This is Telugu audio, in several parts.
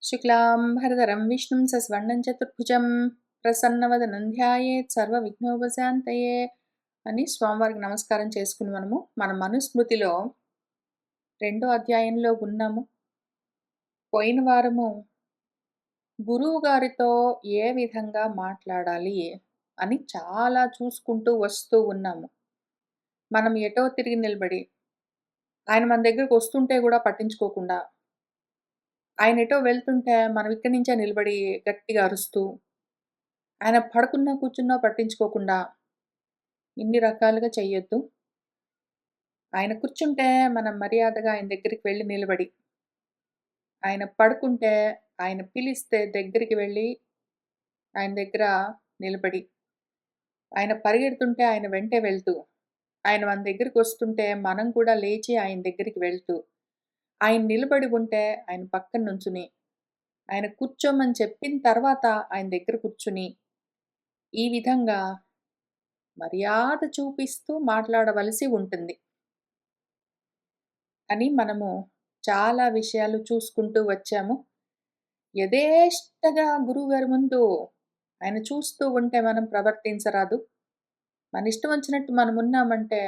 శుక్లాంబరధరం విష్ణుం సస్వర్ణం చతుర్భుజం ప్రసన్నవదనం ధ్యాయేత్ సర్వవిఘ్నోపశాంతయే అని స్వామివారికి నమస్కారం చేసుకుని మన మనుస్మృతిలో 2వ అధ్యాయంలో ఉన్నాము. పోయిన వారము గురువు గారితో ఏ విధంగా మాట్లాడాలి అని చాలా చూసుకుంటూ వస్తూ ఉన్నాము. మనం ఎటో తిరిగి నిలబడి ఆయన మన దగ్గరకు వస్తుంటే కూడా పట్టించుకోకుండా, ఆయన ఎటో వెళ్తుంటే మనం ఇక్కడి నుంచే నిలబడి గట్టిగా అరుస్తూ, ఆయన పడుకున్నా కూర్చున్నా పట్టించుకోకుండా ఇన్ని రకాలుగా చెయ్యొద్దు. ఆయన కూర్చుంటే మనం మర్యాదగా ఆయన దగ్గరికి వెళ్ళి నిలబడి, ఆయన పడుకుంటే ఆయన పిలిస్తే దగ్గరికి వెళ్ళి ఆయన దగ్గర నిలబడి, ఆయన పరిగెడుతుంటే ఆయన వెంటే వెళ్తూ, ఆయన మన దగ్గరికి వస్తుంటే మనం కూడా లేచి ఆయన దగ్గరికి వెళ్తూ, ఆయన నిలబడి ఉంటే ఆయన పక్కన నుంచుని, ఆయన కూర్చోమని చెప్పిన తర్వాత ఆయన దగ్గర కూర్చుని, ఈ విధంగా మర్యాద చూపిస్తూ మాట్లాడవలసి ఉంటుంది అని మనము చాలా విషయాలు చూసుకుంటూ వచ్చాము. యథేష్టగా గురువుగారి ముందు ఆయన చూస్తూ ఉంటే మనం ప్రవర్తించరాదు. మన ఇష్టం వచ్చినట్టు మనం ఉన్నామంటే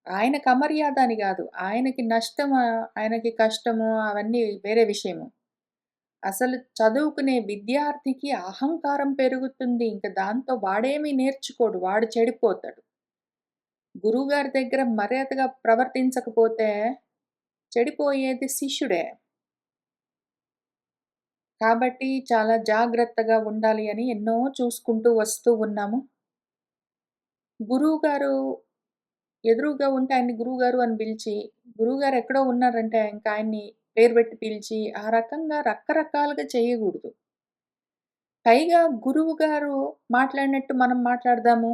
ఆయనకు అమర్యాద అని కాదు, ఆయనకి నష్టం, ఆయనకి కష్టము అవన్నీ వేరే విషయము. అసలు చదువుకునే విద్యార్థికి అహంకారం పెరుగుతుంది. ఇంక దాంతో వాడేమీ నేర్చుకోడు, వాడు చెడిపోతాడు. గురువుగారి దగ్గర మర్యాదగా ప్రవర్తించకపోతే చెడిపోయేది శిష్యుడే. కాబట్టి చాలా జాగ్రత్తగా ఉండాలి అని ఎన్నో చూసుకుంటూ వస్తూ ఉన్నాము. గురువుగారు ఎదురుగా ఉంటే ఆయన్ని గురువుగారు అని పిలిచి, గురువుగారు ఎక్కడో ఉన్నారంటే ఇంకా ఆయన్ని పేరు పెట్టి పిలిచి, ఆ రకంగా రకరకాలుగా చేయకూడదు. పైగా గురువుగారు మాట్లాడినట్టు మనం మాట్లాడదాము,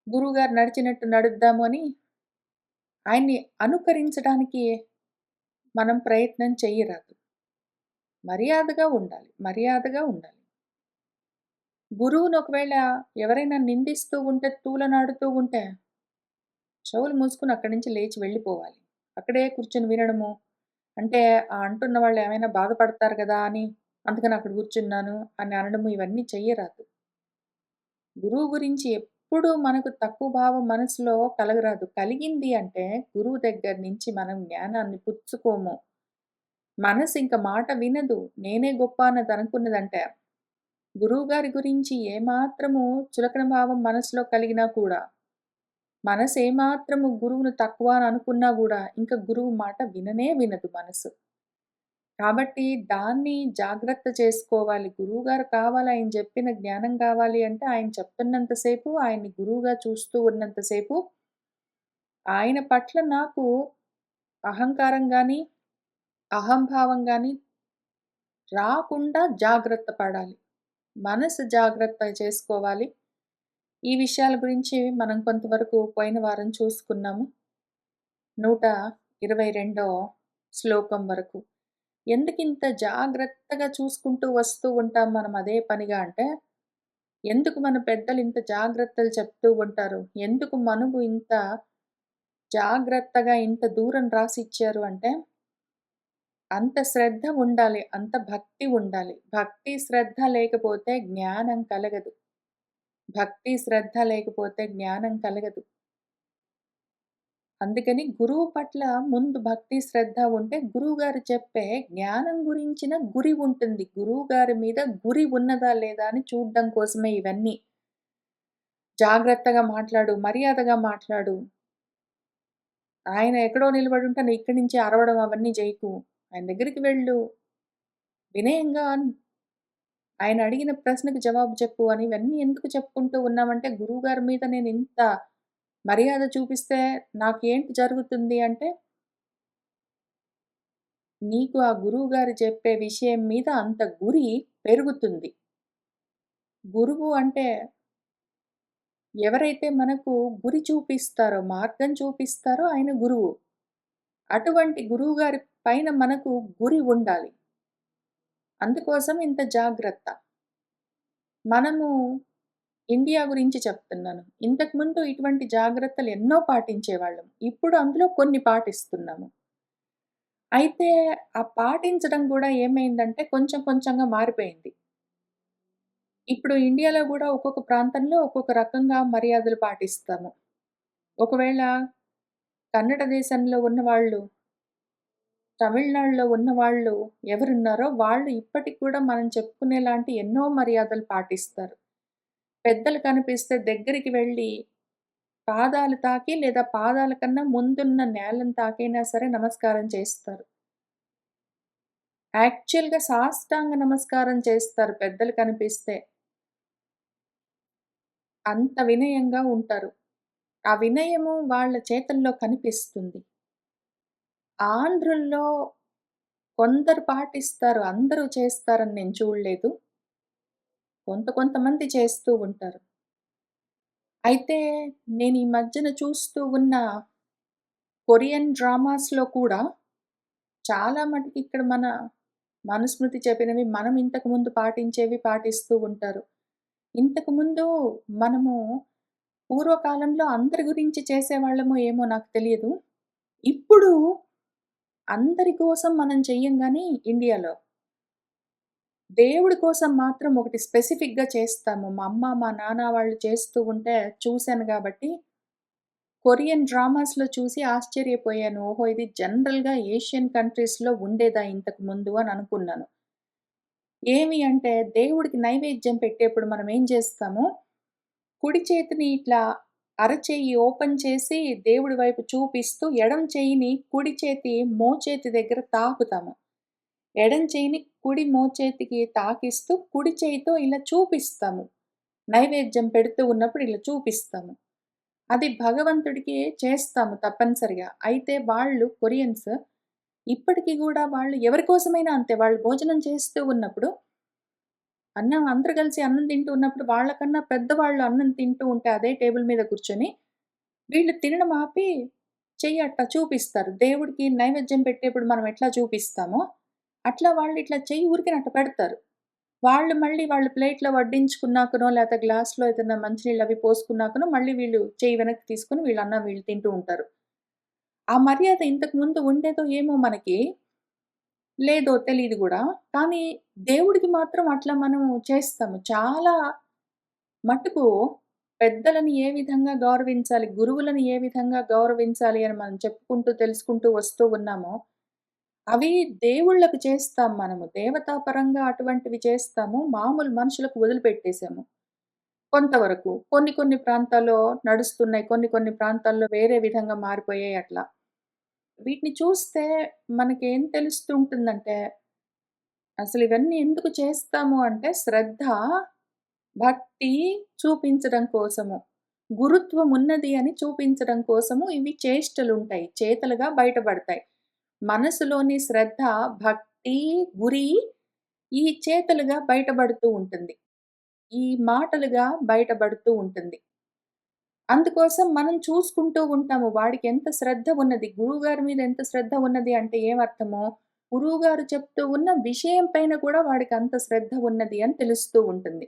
గురువుగారు నడిచినట్టు నడుద్దాము అని ఆయన్ని అనుకరించడానికి మనం ప్రయత్నం చెయ్యరాదు. మర్యాదగా ఉండాలి. మర్యాదగా ఉండాలి. గురువుని ఒకవేళ ఎవరైనా నిందిస్తూ ఉంటే, తూలనాడుతూ ఉంటే, చెవులు మూసుకొని అక్కడి నుంచి లేచి వెళ్ళిపోవాలి. అక్కడే కూర్చొని వినడము. అంటే అంటున్న వాళ్ళు ఏమైనా బాధపడతారు కదా అని అందుకని అక్కడ కూర్చున్నాను అని అనడము ఇవన్నీ చెయ్యరాదు. గురువు గురించి ఎప్పుడూ మనకు తక్కువ భావం మనసులో కలగరాదు. కలిగింది అంటే గురువు దగ్గర నుంచి మనం జ్ఞానాన్ని పుచ్చుకోము. మనసు ఇంక మాట వినదు. నేనే గొప్ప అన్నది అనుకున్నదంటే, గురువుగారి గురించి ఏమాత్రము చులకన భావం మనసులో కలిగినా కూడా, మనసు ఏమాత్రము గురువును తక్కువ అని అనుకున్నా గూడా, ఇంక గురువు మాట విననే వినదు మనసు. కాబట్టి దాన్ని జాగ్రత్త చేసుకోవాలి. గురువుగారు కావాలి, ఆయన చెప్పిన జ్ఞానం కావాలి అంటే, ఆయన చెప్తున్నంత సేపు, ఆయన్ని గురువుగా చూస్తూ ఉన్నంత సేపు, ఆయన పట్ల నాకు అహంకారం గాని, అహంభావం గాని రాకుండా జాగ్రత్త పడాలి. మనసు జాగ్రత్త చేసుకోవాలి. ఈ విషయాల గురించి మనం కొంతవరకు పోయిన వారం చూసుకున్నాము. 122వ శ్లోకం వరకు. ఎందుకింత జాగ్రత్తగా చూసుకుంటూ వస్తూ ఉంటాం మనం అదే పనిగా అంటే, ఎందుకు మన పెద్దలు ఇంత జాగ్రత్తలు చెప్తూ ఉంటారు? ఎందుకు మనకు ఇంత జాగ్రత్తగా ఇంత దూరం రాసిచ్చారు అంటే, అంత శ్రద్ధ ఉండాలి. అంత భక్తి ఉండాలి. భక్తి, శ్రద్ధ లేకపోతే జ్ఞానం కలగదు. భక్తి, శ్రద్ధ లేకపోతే జ్ఞానం కలగదు. అందుకని గురువు పట్ల ముందు భక్తి, శ్రద్ధ ఉంటే గురువుగారు చెప్పే జ్ఞానం గురించిన గురి ఉంటుంది. గురువుగారి మీద గురి ఉన్నదా లేదా అని చూడ్డం కోసమే ఇవన్నీ. జాగ్రత్తగా మాట్లాడు, మర్యాదగా మాట్లాడు. ఆయన ఎక్కడో నిలబడుంటే నువ్వు ఇక్కడి నుంచి అరవడం అవన్నీ జేయకు. ఆయన దగ్గరికి వెళ్ళు. వినయంగా ఆయన అడిగిన ప్రశ్నకు జవాబు చెప్పు అని ఇవన్నీ ఎందుకు చెప్పుకుంటూ ఉన్నామంటే, గురువుగారి మీద నేను ఇంత మర్యాద చూపిస్తే నాకేంటి జరుగుతుంది అంటే, నీకు ఆ గురువుగారు చెప్పే విషయం మీద అంత గురి పెరుగుతుంది. గురువు అంటే ఎవరైతే మనకు గురి చూపిస్తారో, మార్గం చూపిస్తారో ఆయన గురువు. అటువంటి గురువుగారి పైన మనకు గురి ఉండాలి. అందుకోసం ఇంత జాగ్రత్త. మనము ఇండియా గురించి చెప్తున్నాను. ఇంతకుముందు ఇటువంటి జాగ్రత్తలు ఎన్నో పాటించేవాళ్ళం. ఇప్పుడు అందులో కొన్ని పాటిస్తున్నాము. అయితే ఆ పాటించడం గూడా ఏమైందంటే కొంచెం కొంచెంగా మారిపోయింది. ఇప్పుడు ఇండియాలో గూడా ఒక్కొక్క ప్రాంతంలో ఒక్కొక్క రకంగా మర్యాదలు పాటిస్తాము. ఒకవేళ కన్నడ దేశంలో ఉన్నవాళ్ళు, తమిళనాడులో ఉన్నవాళ్ళు ఎవరున్నారో వాళ్ళు ఇప్పటికి కూడా మనం చెప్పుకునేలాంటి ఎన్నో మర్యాదలు పాటిస్తారు. పెద్దలు కనిపిస్తే దగ్గరికి వెళ్లి పాదాలు తాకి లేదా పాదాల కన్నా ముందున్న నేలను తాకైనా సరే నమస్కారం చేస్తారు. యాక్చువల్‌గా సాష్టాంగ నమస్కారం చేస్తారు పెద్దలు కనిపిస్తే. అంత వినయంగా ఉంటారు. ఆ వినయము వాళ్ళ చేతల్లో కనిపిస్తుంది. ఆంధ్రుల్లో కొందరు పాటిస్తారు. అందరూ చేస్తారని నేను చూడలేదు. కొంతమంది చేస్తూ ఉంటారు. అయితే నేను ఈ మధ్యన చూస్తూ ఉన్న కొరియన్ డ్రామాస్‌లో కూడా చాలా మటుకు ఇక్కడ మన మనుస్మృతి చెప్పినవి మనం ఇంతకుముందు పాటించేవి పాటిస్తూ ఉంటారు. ఇంతకుముందు మనము పూర్వకాలంలో అందరి గురించి చేసేవాళ్ళమో ఏమో నాకు తెలియదు. ఇప్పుడు అందరి కోసం మనం చెయ్యం గానీ ఇండియాలో. దేవుడి కోసం మాత్రం ఒకటి స్పెసిఫిక్‌గా చేస్తాము. మా అమ్మ, మా నాన్న వాళ్ళు చేస్తూ ఉంటే చూసాను గాబట్టి, కొరియన్ డ్రామాస్‌లో చూసి ఆశ్చర్యపోయాను. ఓహో! ఇది జనరల్‌గా ఏషియన్ కంట్రీస్‌లో ఉండేదా ఇంతకు ముందు అని అనుకున్నాను. ఏమి అంటే దేవుడికి నైవేద్యం పెట్టేప్పుడు మనం ఏం చేస్తాము, కుడి చేతిని ఇట్లా అరచెయ్యి ఓపెన్ చేసి దేవుడి వైపు చూపిస్తూ, ఎడమ చెయ్యిని కుడి చేతి మోచేతి దగ్గర తాకుతాము. ఎడమ చెయ్యిని కుడి మోచేతికి తాకిస్తూ, కుడి చేయితో ఇలా చూపిస్తాము. నైవేద్యం పెడుతూ ఉన్నప్పుడు ఇలా చూపిస్తాము. అది భగవంతుడికి చేస్తాము తప్పనిసరిగా. అయితే వాళ్ళు కొరియన్స్ ఇప్పటికి గూడా వాళ్ళు ఎవరి కోసమైనా అంతే. వాళ్ళు భోజనం చేస్తూ ఉన్నప్పుడు అన్నం అందరూ కలిసి అన్నం తింటూ ఉన్నప్పుడు వాళ్ళకన్నా పెద్దవాళ్ళు అన్నం తింటూ ఉంటే అదే టేబుల్ మీద కూర్చొని, వీళ్ళు తినడం ఆపి చెయ్యి అట్లా చూపిస్తారు. దేవుడికి నైవేద్యం పెట్టేప్పుడు మనం ఎట్లా చూపిస్తామో, అట్లా వాళ్ళు ఇట్లా చెయ్యి ఊరికనే అట్ట పెడతారు. వాళ్ళు మళ్ళీ వాళ్ళు ప్లేట్‌లో వడ్డించుకున్నాకనో, లేతే గ్లాస్‌లో ఏదైనా మంచినీళ్ళు అవి పోసుకున్నాకనో, మళ్ళీ వీళ్ళు చెయ్యి వెనక్కి తీసుకొని వీళ్ళు అన్నం వీళ్ళు తింటూ ఉంటారు. ఆ మర్యాద ఇంతకు ముందు ఉండేదో ఏమో మనకి, లేదో తెలీదు గూడా. కానీ దేవుడికి మాత్రం అట్లా మనం చేస్తాము. చాలా మటుకు పెద్దలని ఏ విధంగా గౌరవించాలి, గురువులను ఏ విధంగా గౌరవించాలి అని మనం చెప్పుకుంటూ, తెలుసుకుంటూ వస్తూ ఉన్నామో, అవి దేవుళ్ళకి చేస్తాం మనము. దేవతా పరంగా అటువంటివి చేస్తాము. మామూలు మనుషులకు వదిలిపెట్టేసాము కొంతవరకు. కొన్ని కొన్ని ప్రాంతాల్లో నడుస్తున్నాయి. కొన్ని కొన్ని ప్రాంతాల్లో వేరే విధంగా మారిపోయాయి అట్లా. వీటిని చూస్తే మనకేం తెలుస్తూ ఉంటుందంటే, అసలు ఇవన్నీ ఎందుకు చేస్తాము అంటే శ్రద్ధ, భక్తి చూపించడం కోసము. గురుత్వం ఉన్నది అని చూపించడం కోసము ఇవి చేష్టలుంటాయి. చేతలుగా బయటపడతాయి. మనసులోని శ్రద్ధ, భక్తి, గురి ఈ చేతలుగా బయటపడుతూ ఉంటుంది. ఈ మాటలుగా బయటపడుతూ ఉంటుంది. అందుకోసం మనం చూసుకుంటూ ఉంటాము. వాడికెంత శ్రద్ధ ఉన్నది. గురువుగారి మీద ఎంత శ్రద్ధ ఉన్నది అంటే ఏమర్థము? గురువుగారు చెప్తూ ఉన్న విషయం పైన కూడా వాడికంత శ్రద్ధ ఉన్నది అని తెలుస్తూ ఉంటుంది.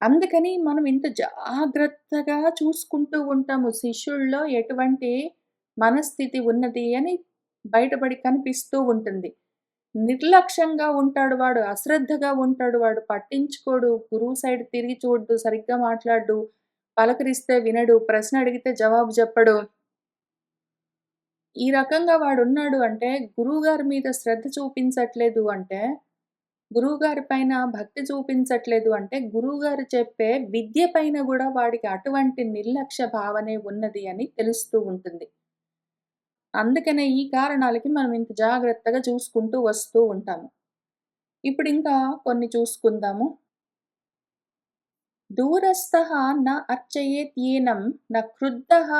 అందుకని మనం ఇంత జాగ్రత్తగా చూసుకుంటూ ఉంటాము. శిష్యుల్లో ఎటువంటి మనస్థితి ఉన్నది అని బయటపడి కనిపిస్తూ ఉంటుంది. నిర్లక్ష్యంగా ఉంటాడు వాడు, అశ్రద్ధగా ఉంటాడు వాడు, పట్టించుకోడు, గురువు సైడ్ తిరిగి చూడడు, సరిగ్గా మాట్లాడడు, పలకరిస్తే వినడు, ప్రశ్న అడిగితే జవాబు చెప్పడు. ఈ రకంగా వాడున్నాడు అంటే గురువుగారి మీద శ్రద్ధ చూపించట్లేదు అంటే గురువుగారి పైన భక్తి చూపించట్లేదు అంటే, గురువుగారు చెప్పే విద్య పైన గూడా వాడికి అటువంటి నిర్లక్ష్య భావనే ఉన్నది అని తెలుస్తూ ఉంటుంది. అందుకనే ఈ కారణాలకి మనం ఇంత జాగ్రత్తగా చూసుకుంటూ వస్తూ ఉంటాము. ఇప్పుడింకా కొన్ని చూసుకుందాము. దూరస్థః న అర్చయేత్యేనం న క్రుద్ధః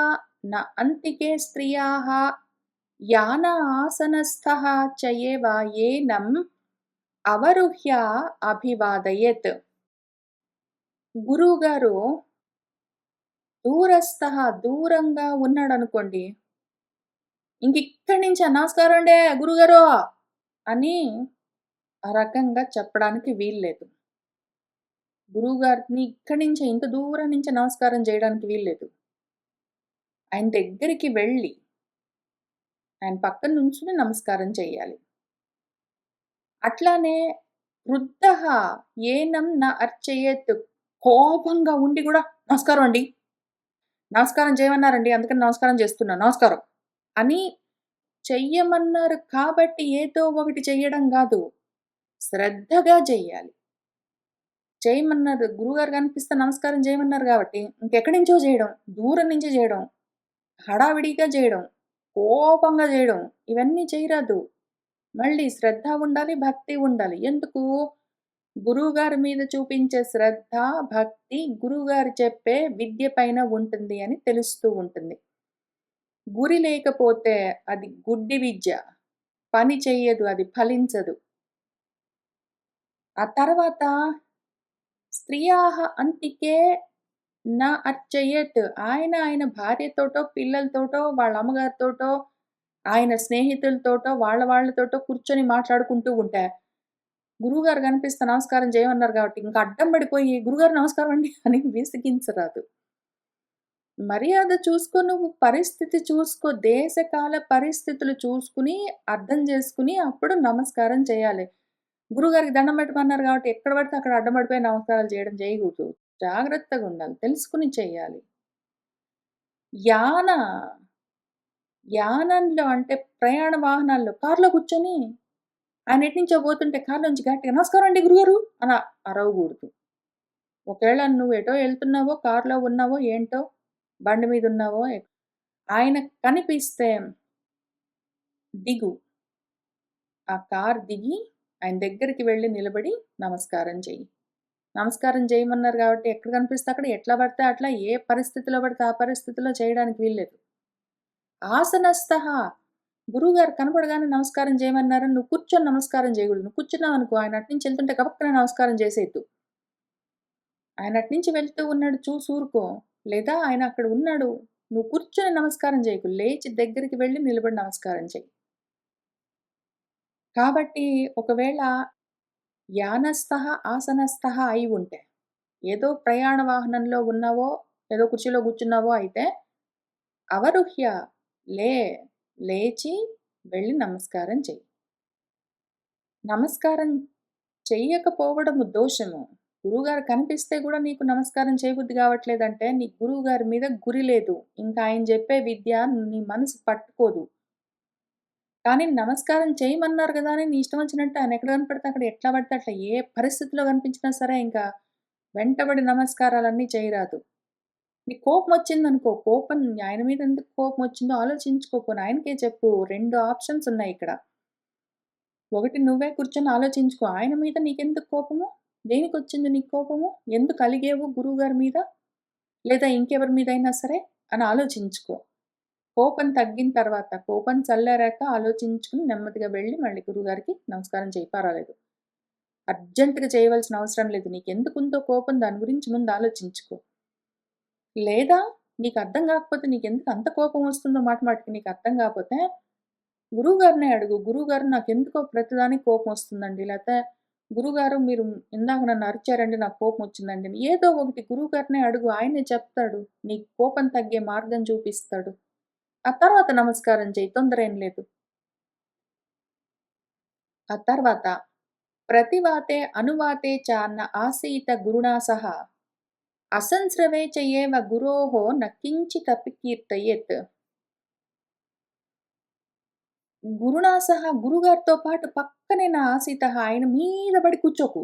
న అంతికే స్త్రియాః యాన ఆసనస్థః చ ఏవ ఏనం అవరుహ్య అభివాదయేత్. గురువుగారు దూరస్థః దూరంగా ఉన్నాడనుకోండి, ఇంకిక్కడి నుంచే "నమస్కారమండే గురువుగారు" అని ఆ రకంగా చెప్పడానికి వీల్లేదు. గురువుగారిని ఇక్కడి నుంచే ఇంత దూరం నుంచే నమస్కారం చేయడానికి వీల్లేదు. ఆయన దగ్గరికి వెళ్ళి ఆయన పక్కన నుంచుని నమస్కారం చెయ్యాలి. అట్లానే వృద్ధః ఏనం న అర్చయేత్, కోపంగా ఉండి గూడా నమస్కారం అండి. నమస్కారం చేయమన్నారండి. అందుకని నమస్కారం చేస్తున్నా. నమస్కారం అని చెయ్యమన్నారు కాబట్టి ఏదో ఒకటి చెయ్యడం గాదు. శ్రద్ధగా చెయ్యాలి. చేయమన్నారు. గురువుగారు కనిపిస్తే నమస్కారం చేయమన్నారు గాబట్టి, ఇంకెక్కడి నుంచో జేయడం, దూరం నుంచి జేయడం, హడావిడిగా జేయడం, కోపంగా జేయడం, ఇవన్నీ చేయరాదు. మళ్ళీ శ్రద్ధ ఉండాలి, భక్తి ఉండాలి. ఎందుకు? గురువుగారి మీద చూపించే శ్రద్ధ, భక్తి గురువుగారు చెప్పే విద్య పైన ఉంటుంది అని తెలుస్తూ ఉంటుంది. గురి లేకపోతే అది గుడ్డి విద్య. పని చెయ్యదు. అది ఫలించదు. ఆ తర్వాత స్త్రియాః అంతికే న అర్చయేత్. ఆయన భార్యతోటో, పిల్లలతోటో, వాళ్ళ అమ్మగారితోటో, ఆయన స్నేహితులతోటో, వాళ్ళతోటో కూర్చొని మాట్లాడుకుంటూ ఉంటే, గురువుగారు కనిపిస్తే నమస్కారం చేయమన్నారు కాబట్టి, ఇంక అడ్డం పడిపోయి గురువుగారు నమస్కారం అండి అని విసిగించరాదు. మర్యాద చూసుకో నువ్వు, పరిస్థితి చూసుకో. దేశ కాల పరిస్థితులు చూసుకొని, అర్థం చేసుకొని అప్పుడు నమస్కారం చేయాలి. గురువుగారికి దండం పెట్టమన్నారు కాబట్టి ఎక్కడ పడితే అక్కడ అడ్డం పడిపోయి నమస్కారాలు చేయకూడదు. జాగ్రత్తగుండాలి. తెలుసుకొని చేయాలి. యాన యానంలో అంటే ప్రయాణ వాహనాల్లో కార్‌లో కూర్చొని ఆయన ఎటునుంచో పోతుంటే కార్‌లోంచి గట్టిగా "నమస్కారం అండి గురుగారు" అని అరవగూడదు. ఒకవేళ నువ్వు ఎటో ఎళ్తున్నావో, కార్‌లో ఉన్నావో ఏంటో, బండి మీద ఉన్నావో ఆయన కనిపిస్తే దిగు. ఆ కారు దిగి ఆయన దగ్గరికి వెళ్లి నిలబడి నమస్కారం చెయ్యి. నమస్కారం చేయమన్నారు కాబట్టి ఎక్కడ కనిపిస్తే అక్కడ ఎట్లా పడితే అట్లా ఏ పరిస్థితిలో పడితే ఆ పరిస్థితిలో చేయడానికి వీల్లేదు. ఆసనస్థః గురువుగారు కనపడగానే నమస్కారం చేయమన్నారని నువ్వు కూర్చొని నమస్కారం చేయకూడదు. నువ్వు కూర్చున్నావనుకో ఆయన అటునుంచి ఎళ్తుంటే గబక్కన నమస్కారం చేసేయొద్దు. ఆయన అటునుంచి వెళ్తూ ఉన్నాడు చూసి ఊరుకో. లేదా ఆయన అక్కడ ఉన్నాడు. నువ్వు కూర్చొని నమస్కారం చేయకు. లేచి దగ్గరికి వెళ్లి నిలబడి నమస్కారం చెయ్యి. కాబట్టి ఒకవేళ యానస్థః, ఆసనస్థః అయి ఉంటే, ఏదో ప్రయాణ వాహనంలో ఉన్నావో, ఏదో కుర్చీలో కూర్చున్నావో అయితే, అవరుహ్య లే లేచి వెళ్లి నమస్కారం చెయ్యి. నమస్కారం చెయ్యకపోవడము దోషము. గురువుగారు కనిపిస్తే గూడా నీకు నమస్కారం చేయబుద్ధి గావట్లేదంటే, నీ గురువుగారి మీద గురి లేదు. ఇంకా ఆయన జెప్పే విద్య నీ మనసు పట్టుకోదు. కానీ నమస్కారం చేయమన్నారు గదా అని నీ ఇష్టం వచ్చినట్టు ఆయన ఎక్కడ కనపడితే అక్కడ ఎట్లా పడితే అట్లా ఏ పరిస్థితిలో కనిపించినా సరే ఇంకా వెంటబడి నమస్కారాలన్నీ చేయరాదు. నీకు కోపమొచ్చిందనుకో, ఆయన మీద ఎందుకు కోపమొచ్చిందో ఆలోచించుకో. పోనీ ఆయనకే చెప్పు. 2 ఆప్షన్స్ ఉన్నాయిక్కడ. ఒకటి నువ్వే కూర్చొని ఆలోచించుకో. ఆయన మీద నీకెందుకు కోపము? దేనికొచ్చింది నీకు కోపము? ఎందుకు అలిగావు గురువుగారి మీద? లేదా ఇంకెవరి మీదైనా సరే అని ఆలోచించుకో. కోపం తగ్గిన తర్వాత, కోపం చల్లారాక ఆలోచించుకొని నెమ్మదిగా వెళ్లి మళ్ళీ గురువుగారికి నమస్కారం చెయ్యి పర్వాలేదు. అర్జెంట్‌గా చేయవలసిన అవసరం లేదు. నీకెందుకుందో కోపం దాని గురించి ముందు ఆలోచించుకో. లేదా నీకు అర్థం కాకపోతే నీకెందుకు అంత కోపం వస్తుందో మాట మాటికి నీకు అర్థం కాకపోతే గురువుగారినే అడుగు. గురువుగారు నాకెందుకో ప్రతిదానికి కోపం వస్తుందండి. లేతే గురువుగారు మీరు ఇందాక నన్ను అరిచారండి నాకు కోపం వచ్చిందండి. ఏదో ఒకటి గురువుగారినే అడుగు. ఆయనే చెప్తాడు. నీకు కోపం తగ్గే మార్గం చూపిస్తాడు. ఆ తర్వాత నమస్కారం చెయ్యి. తొందరేం లేదు. ఆ తర్వాత ప్రతివాతే అనువాతే చ న ఆసీత గురుణా సహ అసంస్రవే చ ఏవ గురోః న కించిదపి కీర్తయేత్. గురుణా సహా గురుగారితో పాటు పక్కనే నా ఆసీతః ఆయన మీద పడి కూర్చోకు.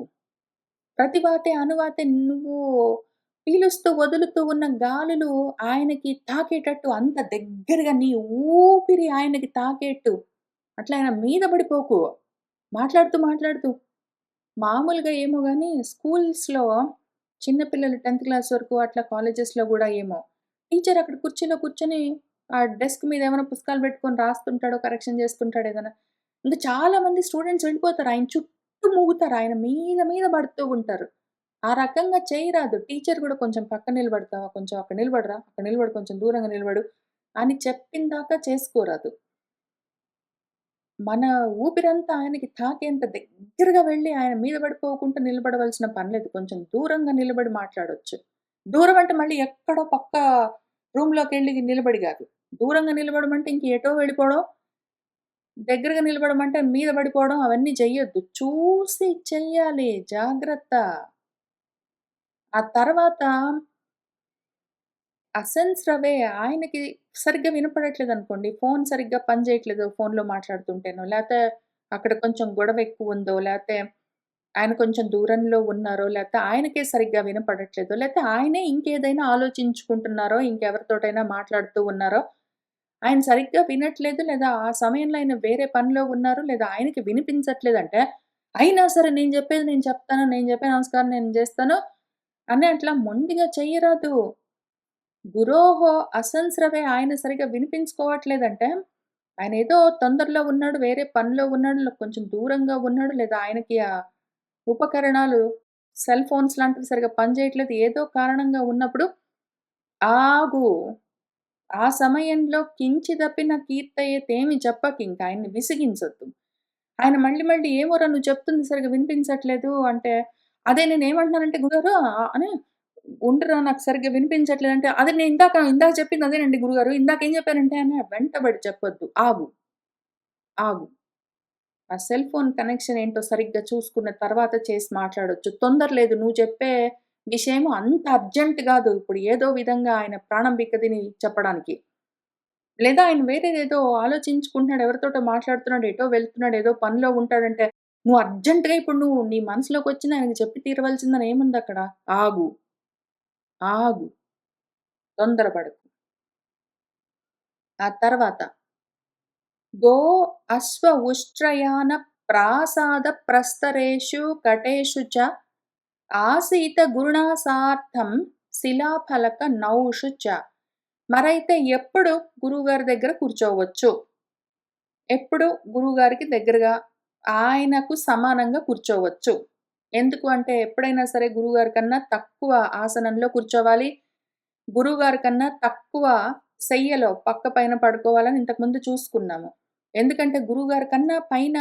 ప్రతివాతే అనువాతే నువ్వు పీలుస్తూ, వదులుతూ ఉన్న గాలులు ఆయనకి తాకేటట్టు అంత దగ్గరగా నీ ఊపిరి ఆయనకి తాకేట్టు అట్లా ఆయన మీద పడిపోకు. మాట్లాడుతూ మామూలుగా ఏమో గాని స్కూల్స్‌లో చిన్న పిల్లలు 10థ్ క్లాస్ వరకు అట్లా కాలేజెస్‌లో గూడా ఏమో టీచర్ అక్కడ కుర్చీలో కూర్చొని ఆ డెస్క్ మీద ఏమైనా పుస్తకాలు పెట్టుకొని రాస్తుంటాడో, కరెక్షన్ చేస్తుంటాడో ఏదైనా. ఇంకా చాలా మంది స్టూడెంట్స్ వెళ్ళిపోతారు. ఆయన చుట్టూ మూగుతారు. ఆయన మీద పడుతూ ఉంటారు. ఆ రకంగా చేయరాదు. టీచర్ గూడా కొంచెం పక్కన నిలబడతావా? కొంచెం అక్కడ నిలబడరా, అక్కడ నిలబడు, కొంచెం దూరంగా నిలబడు అని చెప్పిన దాకా చేసుకోరాదు. మన ఊపిరంతా ఆయనకి తాకేంత దగ్గరగా వెళ్లి ఆయన మీద పడిపోకుండా నిలబడవలసిన పని లేదు. కొంచెం దూరంగా నిలబడి మాట్లాడొచ్చు. దూరం అంటే మళ్ళీ ఎక్కడో పక్క రూమ్‌లోకెళ్ళి నిలబడి గాదు. దూరంగా నిలబడమంటే ఇంక ఎటో వెళ్ళిపోవడం, దగ్గరగా నిలబడమంటే మీద పడిపోవడం అవన్నీ చెయ్యొద్దు. చూసి చెయ్యాలి. జాగ్రత్త. ఆ తర్వాత అసెన్స్ ఆయనకి సరిగ్గా వినపడట్లేదనుకోండి. ఫోను సరిగ్గా పనిచేయట్లేదు ఫోనులో మాట్లాడుతుంటేనో, లేతే అక్కడ కొంచెం గొడవ ఎక్కువుందో, లేతే ఆయన కొంచెం దూరంలో ఉన్నారో, లేతే ఆయనకే సరిగ్గా వినపడట్లేదో, లేతే ఆయనే ఇంకేదైనా ఆలోచించుకుంటున్నారో, ఇంకెవరితోటైనా మాట్లాడుతూ ఉన్నారో, ఆయన సరిగ్గా వినట్లేదు, లేదా ఆ సమయంలో ఆయన వేరే పనిలో ఉన్నారు, లేదా ఆయనకి వినిపించట్లేదంటే, అయినా సరే నేను జెప్పేది నేను చెప్తాను, నేను చెప్పే నమస్కారం నేను జేస్తాను అని అట్లా మొండిగా చెయ్యరాదు. గురోహో అసంస్రవే ఆయన సరిగ్గా వినిపించుకోవట్లేదంటే, ఆయనేదో తొందరలో ఉన్నాడు, వేరే పనిలో ఉన్నాడు, కొంచెం దూరంగా ఉన్నాడు, లేదా ఆయనకి ఆ ఉపకరణాలు సెల్ ఫోన్స్ లాంటివి సరిగ్గా పనిచేయట్లేదు. ఏదో కారణంగా ఉన్నప్పుడు ఆగు. ఆ సమయంలో కించిదపి నా కీర్తయేతేమి చెప్పకింక. ఆయన్ని విసిగించొద్దు. ఆయన మళ్ళీ మళ్ళీ "ఏమోరా నువ్వు చెప్తుంది సరిగ్గా వినిపించట్లేదు" అంటే, అదే నేనేమంటున్నానంటే "గురుగారు" అని "ఉండురా నాకు సరిగ్గా వినిపించట్లేదంటే" "అదే నేను ఇందాక చెప్పింది అదేనండి గురుగారు. ఇందాకేం చెప్పారంటే" అని వెంటబడి చెప్పొద్దు. ఆగు. ఆగు. ఆ సెల్ ఫోన్ కనెక్షన్ ఏంటో సరిగ్గా చూసుకున్న తర్వాత చేసి మాట్లాడొచ్చు. తొందర లేదు. నువ్వు చెప్పే విషయము అంత అర్జెంట్ గాదు. ఇప్పుడు ఏదో విధంగా ఆయన ప్రాణం బిక్కదిని చెప్పడానికి. లేదా ఆయన వేరేదేదో ఆలోచించుకుంటున్నాడు. ఎవరితోటో మాట్లాడుతున్నాడు. ఎటో వెళ్తున్నాడు. ఏదో పనిలో ఉంటాడంటే, నువ్వు అర్జెంట్‌గా ఇప్పుడు నీ మనసులోకొచ్చింది ఆయనకి చెప్పి తీరవలసిందని ఏముందక్కడ? ఆగు. ఆగు. తొందరపడకు. ఆ తర్వాత గో అశ్వ ఉష్ట్రయాన ప్రాసాద ప్రస్తరేషు కటేషు చ ఆసీత గురుణాసార్థం శిలాఫలక నౌషు చ. మరైతే ఎప్పుడు గురువుగారి దగ్గర కూర్చోవచ్చు? ఎప్పుడు గురువుగారికి దగ్గరగా ఆయనకు సమానంగా కూర్చోవచ్చు. ఎందుకు అంటే ఎప్పుడైనా సరే గురువుగారి కన్నా తక్కువ ఆసనంలో కూర్చోవాలి. గురువుగారి కన్నా తక్కువ శయ్యలో పక్క పైన పడుకోవాలని ఇంతకుముందు చూసుకున్నాము. ఎందుకంటే గురువుగారి కన్నా పైన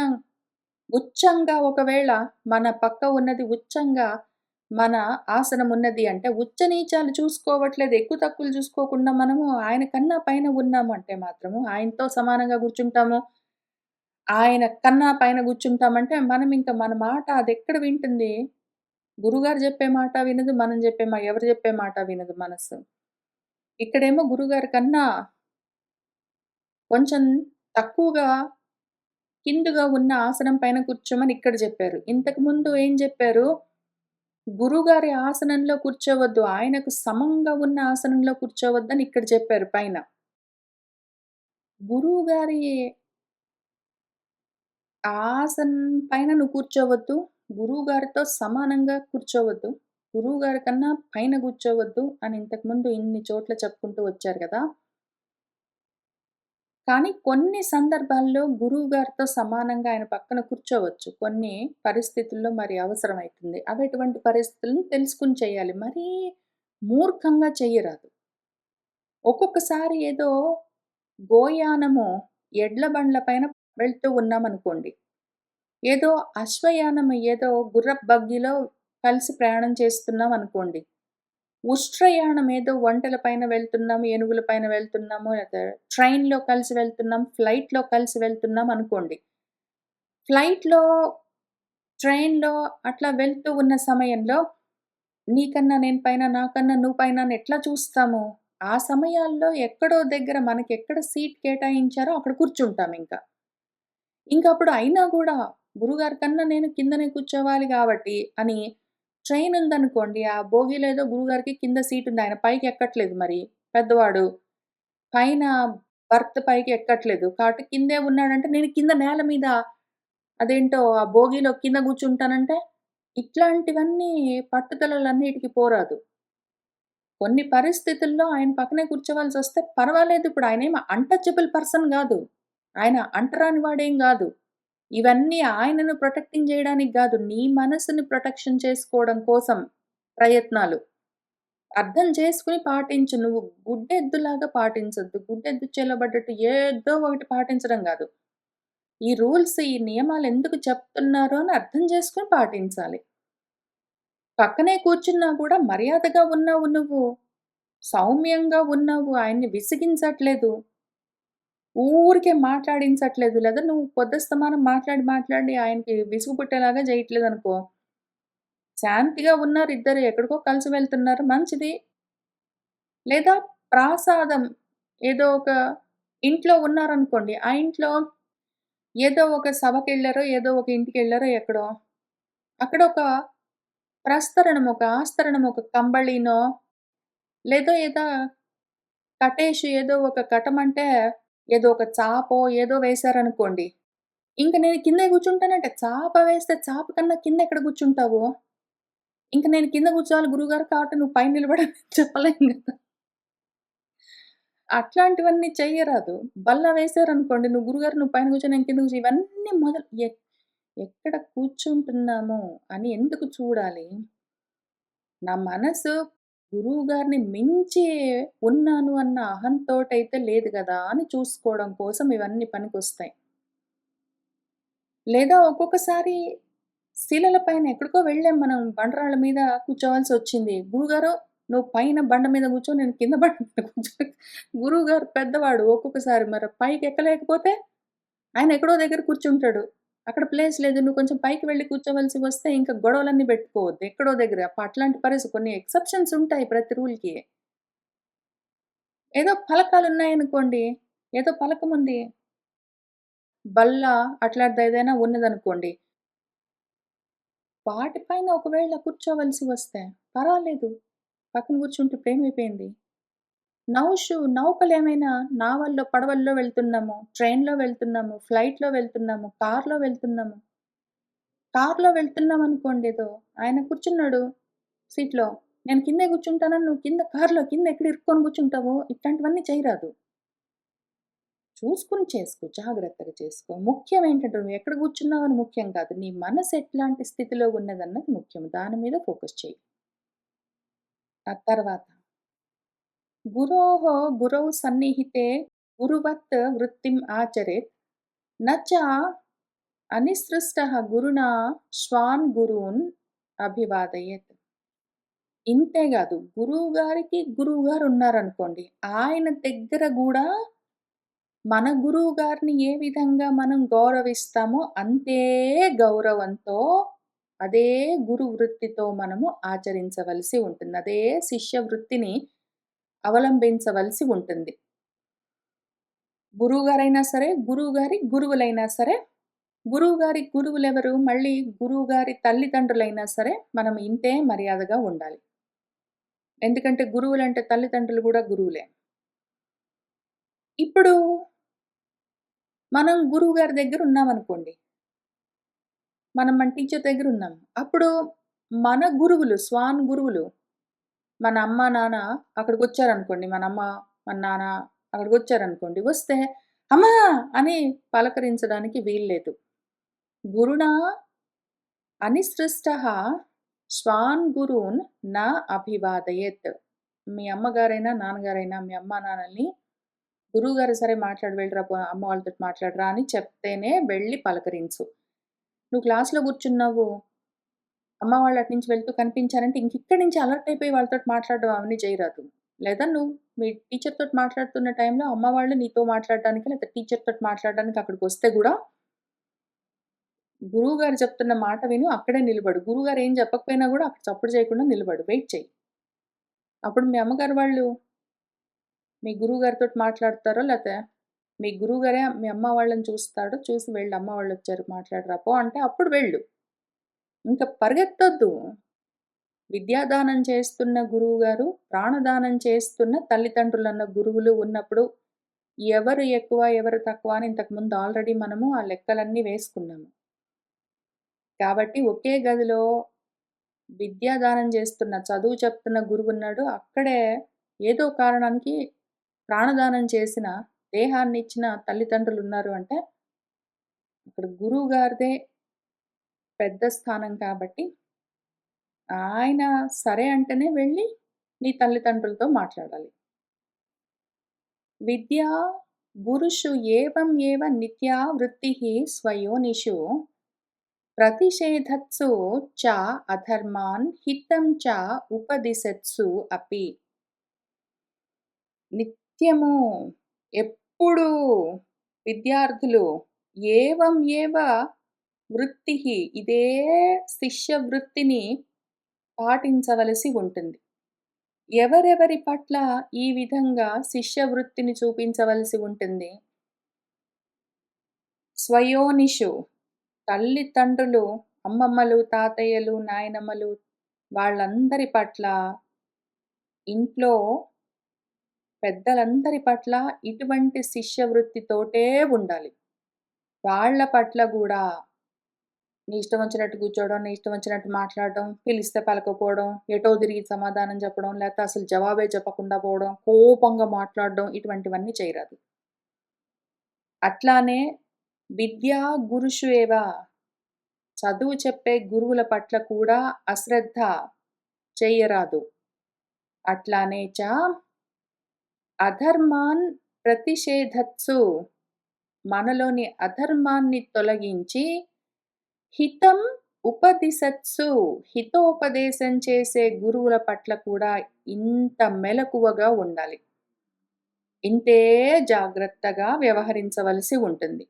ఉచ్చంగా ఒకవేళ మన పక్క ఉన్నది ఉచ్చంగా మన ఆసనం ఉన్నది అంటే ఉచ్చ నీచాలు చూసుకోవట్లేదు. ఎక్కువ తక్కువలు చూసుకోకుండా మనము ఆయన కన్నా పైన ఉన్నాము అంటే మాత్రము ఆయనతో సమానంగా కూర్చుంటాము. ఆయన కన్నా పైన కూర్చుంటామంటే మనమింక మన మాట అదెక్కడ వింటుంది? గురువుగారు చెప్పే మాట వినదు. మనం చెప్పే ఎవరు చెప్పే మాట వినదు మనస్సు. ఇక్కడేమో గురువుగారి కన్నా కొంచెం తక్కువగా కిందుగా ఉన్న ఆసనం పైన కూర్చోమని ఇక్కడ జెప్పారు. ఇంతకుముందు ఏం జెప్పారు? గురువుగారి ఆసనంలో కూర్చోవద్దు. ఆయనకు సమంగా ఉన్న ఆసనంలో కూర్చోవద్దని ఇక్కడ చెప్పారు పైన. గురువుగారి ఆసనం పైన నువ్వు కూర్చోవద్దు. గురువుగారితో సమానంగా కూర్చోవద్దు. గురువుగారి కన్నా పైన కూర్చోవద్దు అని ఇంతకుముందు ఇన్ని చోట్ల చెప్పుకుంటూ వచ్చారు గదా! కానీ కొన్ని సందర్భాల్లో గురువుగారితో సమానంగా ఆయన పక్కన కూర్చోవచ్చు. కొన్ని పరిస్థితుల్లో మరి అవసరమైతుంది. అవి ఎటువంటి పరిస్థితులను తెలుసుకొని చేయాలి. మరీ మూర్ఖంగా చెయ్యరాదు. ఒక్కొక్కసారి ఏదో గోయానము ఎడ్ల బండ్ల పైన వెళ్తూ ఉన్నామనుకోండి. ఏదో అశ్వయానం ఏదో గుర్రపు బగ్గీలో కలిసి ప్రయాణం చేస్తున్నామనుకోండి. ఉష్ట్రయాణం ఏదో ఒంటెల పైన వెళ్తున్నాము, ఏనుగుల పైన వెళ్తున్నాము, లేదా ట్రైన్‌లో కలిసి వెళ్తున్నాం, ఫ్లైట్‌లో కలిసి వెళ్తున్నాం అనుకోండి. ఫ్లైట్‌లో, ట్రైన్‌లో అట్లా వెళ్తూ ఉన్న సమయంలో నీకన్నా నేను పైన, నాకన్నా నువ్వు పైన అని ఎట్లా చూస్తాము? ఆ సమయాల్లో ఎక్కడో దగ్గర మనకెక్కడ సీట్ కేటాయించారో అక్కడ కూర్చుంటామింక. ఇంకప్పుడు అయినా గూడా గురువుగారి కన్నా నేను కిందనే కూర్చోవాలి గాబట్టి అని ట్రైన్ ఉందనుకోండి. ఆ బోగీలో ఏదో గురువుగారికి కింద సీటుంది. ఆయన పైకి ఎక్కట్లేదు మరి పెద్దవాడు. పైన బెర్త్ పైకి ఎక్కట్లేదు. కాబట్టి కిందే ఉన్నాడంటే నేను కింద నేల మీద అదేంటో ఆ బోగీలో కింద కూర్చుంటానంటే ఇట్లాంటివన్నీ పట్టుదలలన్నిటికి పోరాదు. కొన్ని పరిస్థితుల్లో ఆయన పక్కనే కూర్చోవాల్సొస్తే పర్వాలేదు. ఇప్పుడు ఆయనేమి అన్‌టచబుల్ పర్సన్ గాదు. ఆయన అంటరాని వాడేం గాదు. ఇవన్నీ ఆయనను ప్రొటెక్టింగ్ జేయడానికి గాదు. నీ మనసుని ప్రొటెక్షన్ చేసుకోవడం కోసం ప్రయత్నాలు. అర్థం చేసుకొని పాటించు. నువ్వు గుడ్డెద్దులాగా పాటించొద్దు. గుడ్డెద్దు చేలబడ్డట్టు ఏదో ఒకటి పాటించడం గాదు. ఈ రూల్స్, ఈ నియమాలెందుకు చెప్తున్నారో అని అర్థం చేసుకొని పాటించాలి. పక్కనే కూర్చున్నా కూడా మర్యాదగా ఉన్నావు నువ్వు. సౌమ్యంగా ఉన్నావు. ఆయన్ని విసిగించట్లేదు. ఊరికే మాట్లాడించట్లేదు. లేదా నువ్వు పొద్దస్తమానం మాట్లాడి ఆయనకి విసుగు పుట్టేలాగా చేయట్లేదనుకో, శాంతిగా ఉన్నారు ఇద్దరు. ఎక్కడికో కలిసి వెళ్తున్నారు మంచిది. లేదా ప్రాసాదం ఏదో ఒక ఇంట్లో ఉన్నారనుకోండి. ఆ ఇంట్లో ఏదో ఒక సభకెళ్లారో, ఏదో ఒక ఇంటికెళ్లారో ఎక్కడో, అక్కడ ఒక ప్రస్తరణం, ఒక ఆస్తరణం, ఒక కంబళినో, ఏదో కటేషు ఏదో ఒక కటమంటే ఏదో ఒక చాపో ఏదో వేశారనుకోండి. ఇంక నేను కిందే కూర్చుంటానంటే, చాప వేస్తే చాప కన్నా కిందెక్కడ కూర్చుంటావు? ఇంక నేను కింద కూర్చోవాలి గురువుగారు కాబట్టి నువ్వు పైన నిలబడని చెప్పలేం గదా! అట్లాంటివన్నీ చెయ్యరాదు. బల్ల వేశారనుకోండి, నువ్వు గురుగారు నువ్వు పైన కూర్చో, నేను కింద కూర్చో ఇవన్నీ మొదలు ఎక్కడ కూర్చుంటున్నాము అని ఎందుకు చూడాలి? నా మనసు గురువుగారిని మించి ఉన్నాను అన్న అహంతోటైతే లేదు గదా! అని చూసుకోవడం కోసం ఇవన్నీ పనికొస్తాయి. లేదా ఒక్కొక్కసారి శిలల పైన ఎక్కడికో వెళ్ళాం మనం. బండరాళ్ళ మీద కూర్చోవాల్సొచ్చింది. గురువుగారు నువ్వు పైన బండ మీద కూర్చో, నేను కింద బండ మీద కూర్చో. గురువుగారు పెద్దవాడు. ఒక్కొక్కసారి మరి పైకెక్కలేకపోతే ఆయన ఎక్కడో దగ్గర కూర్చుంటాడు. అక్కడ ప్లేస్ లేదు. నువ్వు కొంచెం పైకి వెళ్లి కూర్చోవలసి వస్తే ఇంక గొడవలన్నీ పెట్టుకోవద్దు. ఎక్కడో దగ్గర. అట్లాంటి పరిస్థితి కొన్ని ఎక్సెప్షన్స్ ఉంటాయి ప్రతి రూల్‌కి. ఏదో ఫలకాలున్నాయనుకోండి. ఏదో ఫలకముంది. బల్ల అట్లాంటిదేదైనా ఉన్నదనుకోండి. వాటిపైన ఒకవేళ కూర్చోవలసి వస్తే పర్వాలేదు. పక్కన కూర్చుంటే ఇప్పుడేమైపోయింది? నౌకలేమైనా నావల్లో, పడవల్లో వెళ్తున్నాము, ట్రైన్‌లో వెళ్తున్నాము, ఫ్లైట్‌లో వెళ్తున్నాము, కార్‌లో వెళ్తున్నాము. కార్‌లో వెళ్తున్నామనుకోండి ఏదో, ఆయన కూర్చున్నాడు సీట్‌లో. నేను కిందే కూర్చుంటానని నువ్వు కింద కార్‌లో కిందెక్కడ ఇరుక్కొని కూర్చుంటావు? ఇట్లాంటివన్నీ చేయరాదు. చూసుకొని చేసుకో. జాగ్రత్తగా చేసుకో. ముఖ్యమేంటంటే నువ్వు ఎక్కడ కూర్చున్నావని ముఖ్యం కాదు. నీ మనసు ఎట్లాంటి స్థితిలో ఉన్నదన్నది ముఖ్యం. దాని మీద ఫోకస్ చెయ్యి. ఆ తర్వాత గురौ సన్నిహితే గురువత్ వృత్తిం ఆచరేత్ న చ అనిసృష్టః గురుణా శ్వాన్ గురూన్ అభివాదయేత్. ఇంతే గాదు. గురువుగారు ఉన్నారనుకోండి. ఆయన దగ్గర గూడా మన గురువు గారిని ఏ విధంగా మనం గౌరవిస్తామో అంతే గౌరవంతో, అదే గురు వృత్తితో మనము ఆచరించవలసి ఉంటుంది. అదే శిష్య వృత్తిని అవలంబించవలసి ఉంటుంది. గురువుగారైనా సరే, గురువుగారి గురువులైనా సరే, గురువుగారి గురువులెవరు? మళ్ళీ గురువుగారి తల్లిదండ్రులైనా సరే, మనం ఇంతే మర్యాదగా ఉండాలి. ఎందుకంటే గురువులంటే తల్లిదండ్రులు గూడా గురువులే. ఇప్పుడు మనం గురువుగారి దగ్గరున్నామనుకోండి. మనం మన టీచర్ దగ్గరున్నాం. అప్పుడు మన గురువులు, స్వాన్ గురువులు, మన అమ్మ, నాన్న అక్కడికొచ్చారనుకోండి. మన అమ్మ, మన నాన్న అక్కడికొచ్చారనుకోండి. వస్తే అమ్మా! అని పలకరించడానికి వీల్లేదు. గురుణా అనిసృష్టః స్వాన్ గురూన్ న అభివాదయేత్. మీ అమ్మగారైనా, నాన్నగారైనా మీ అమ్మా, నాన్నల్ని గురువుగారు సరే మాట్లాడి వెళ్ళిరా అమ్మ వాళ్ళతోటి మాట్లాడరా అని చెప్తేనే వెళ్ళి పలకరించు. నువ్వు క్లాస్‌లో కూర్చున్నావు. అమ్మ వాళ్ళు అటునుంచి వెళ్తూ కనిపించారంటే ఇంకిక్కడి నుంచి అలర్ట్ అయిపోయి వాళ్ళతోటి మాట్లాడడం అవన్నీ చేయరాదు. లేదా నువ్వు మీ టీచర్ తోటి మాట్లాడుతున్న టైంలో అమ్మ వాళ్ళు నీతో మాట్లాడడానికి లేకపోతే టీచర్ తోటి మాట్లాడడానికి అక్కడికొస్తే గూడా గురువుగారు చెప్తున్న మాట విను అక్కడే నిలబడు. గురువుగారు ఏం చెప్పకపోయినా గూడా అక్కడ చప్పుడు చేయకుండా నిలబడు. వెయిట్ చెయి. అప్పుడు మీ అమ్మగారు వాళ్ళు మీ గురువుగారితోటి మాట్లాడతారో లేతే మీ గురువుగారే మీ అమ్మ వాళ్ళని చూస్తాడు. చూసి వెళ్ళు అమ్మ వాళ్ళొచ్చారు మాట్లాడరా పో అంటే అప్పుడు వెళ్ళు. ఇంక పరిగెత్తొద్దు. విద్యాదానం చేస్తున్న గురువుగారు, ప్రాణదానం చేస్తున్న తల్లిదండ్రులన్న గురువులు ఉన్నప్పుడు, ఎవరు ఎక్కువ, ఎవరు తక్కువ అని ఇంతకుముందు ఆల్రెడీ మనము ఆ లెక్కలన్నీ వేసుకున్నాము. కాబట్టి ఒకే గదిలో విద్యాదానం చేస్తున్న, చదువు చెప్తున్న గురువున్నాడు. అక్కడే ఏదో కారణానికి ప్రాణదానం చేసిన, దేహాన్నిచ్చిన తల్లిదండ్రులున్నారు అంటే, అక్కడ గురువుగారిదే పెద్ద స్థానం కాబట్టి ఆయన సరే అంటేనే వెళ్ళి నీ తల్లిదండ్రులతో మాట్లాడాలి. విద్యా గురుషు ఏవం ఏవ నిత్యా వృత్తిః స్వయోనిషు ప్రతిషేధత్సు చ అధర్మాన్ హితం చ ఉపదిశత్సు అపి. నిత్యము ఎప్పుడూ విద్యార్థులు ఏవం ఏవ వృత్తిః ఇదే శిష్య వృత్తిని పాటించవలసి ఉంటుంది. ఎవరెవరి పట్ల ఈ విధంగా శిష్య వృత్తిని చూపించవలసి ఉంటుంది? స్వయోనిషు తల్లిదండ్రులు, అమ్మమ్మలు, తాతయ్యలు, నాయనమ్మలు వాళ్ళందరి పట్ల, ఇంట్లో పెద్దలందరి పట్ల ఇటువంటి శిష్య వృత్తితోటే ఉండాలి. వాళ్ళ పట్ల గూడా నీ ఇష్టం వచ్చినట్టు కూర్చోవడం, నీ ఇష్టం వచ్చినట్టు మాట్లాడడం, పిలిస్తే పలకపోవడం, ఎటో తిరిగి సమాధానం చెప్పడం, లేకపోతే అసలు జవాబే చెప్పకుండా పోవడం, కోపంగా మాట్లాడడం ఇటువంటివన్నీ చేయరాదు. అట్లానే విద్యా గురుషు ఏవ చదువు చెప్పే గురువుల పట్ల కూడా అశ్రద్ధ చెయ్యరాదు. అట్లానే అధర్మాన్ ప్రతిషేధత్సు మనలోని అధర్మాన్ని తొలగించి హితం ఉపదిశత్సు హితోపదేశం చేసే గురువుల పట్ల కూడా ఇంత మెలకువగా ఉండాలి. ఇంతే జాగ్రత్తగా వ్యవహరించవలసి ఉంటుంది.